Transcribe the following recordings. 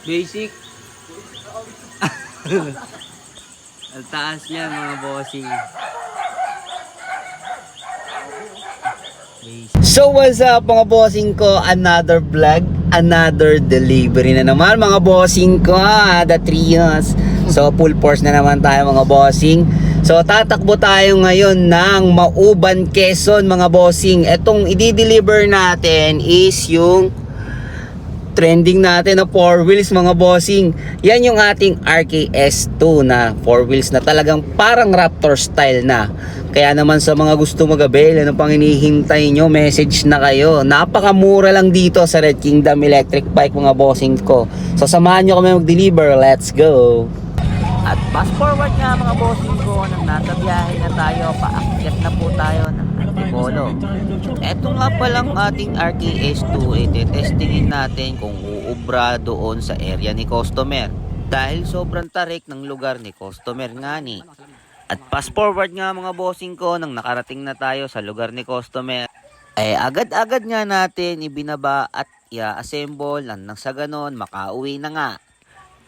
Basic. Ang taas niya mga bossing. So what's up mga bossing ko? Another vlog, another delivery na naman mga bossing ko, the trios. So full force na naman tayo mga bossing. So tatakbo tayo ngayon ng Mauban, Quezon mga bossing. Etong i-deliver natin is yung trending natin na 4 wheels mga bossing. Yan yung ating RKS2 na 4 wheels na talagang parang Raptor style na. Kaya naman sa mga gusto mag-avail, ano pang hinihintay nyo, message na kayo. Napakamura lang dito sa Red Kingdom Electric Bike mga bossing ko. So samahan nyo kami mag-deliver, let's go! At fast forward nga mga bossing ko, nang nasa biyahe na tayo, paakyat na po tayo ng Antipolo. Eto nga palang ating RKS2, testingin natin kung uubra doon sa area ni customer. Dahil sobrang tarik ng lugar ni customer nga ni. At fast forward nga mga bossing ko, nang nakarating na tayo sa lugar ni customer, agad-agad nga natin ibinaba at i-assemble nang sa ganon makauwi na nga.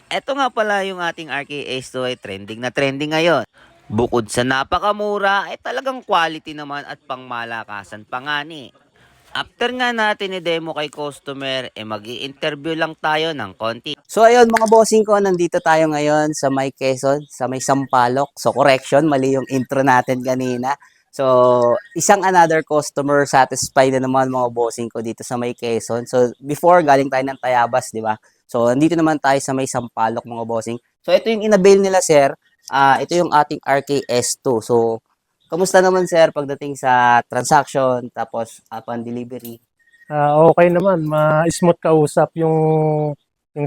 Ito nga pala yung ating RKS2 ay trending na trending ngayon. Bukod sa napakamura, talagang quality naman at pangmalakasan pa nga ni. After nga natin i-demo kay customer, mag-i-interview lang tayo ng konti. So ayun mga bossing ko, nandito tayo ngayon sa may Quezon, sa may Sampaloc. So correction, mali yung intro natin kanina. So isang another customer satisfied na naman mga bossing ko dito sa may Quezon. So before galing tayo ng Tayabas, di ba? So, nandito naman tayo sa may Sampaloc mga bossing. So, ito yung inabail nila, sir. Ito yung ating RKS2. So, kamusta naman, sir, pagdating sa transaction, tapos upon delivery? Okay naman, ma-smooth kausap yung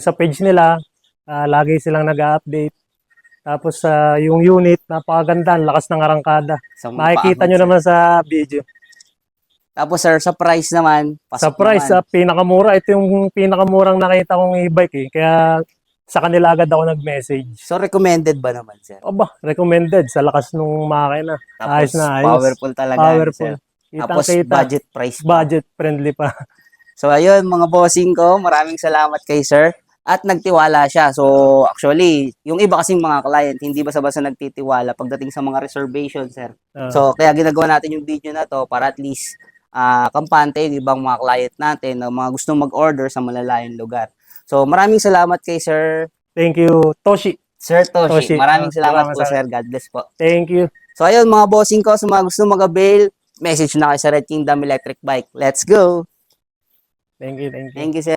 sa page nila. Lagi silang nag-update. Tapos yung unit, napakaganda, ang lakas ng arangkada. Makikita nyo naman sa video. Tapos, sir, sa price naman, Sa pasok price, naman. pinakamura. Ito yung pinakamurang nakita kong e-bike eh. Kaya sa kanila agad ako nag-message. So, recommended ba naman, sir? Aba, recommended sa lakas nung makina. Tapos, Ayos na ayos. powerful talaga, Powerful. sir. Tapos, budget price pa. Budget friendly pa. So, ayun, mga bossing ko, maraming salamat kay sir. At nagtiwala siya. So, actually, yung iba kasing mga client, hindi basta-basta nagtitiwala pagdating sa mga reservation, sir. So, kaya ginagawa natin yung video na to para at least kampante yung ibang mga client natin na mga gustong mag-order sa malalayong lugar. So, maraming salamat kay sir. Thank you, Toshi. Sir Toshi. Maraming salamat po, sir. God bless po. Thank you. So, ayun, mga bossing ko, sa mga gustong mag-avail, message na kayo sa Red Kingdom Electric Bike. Let's go! Thank you, thank you. Thank you, sir.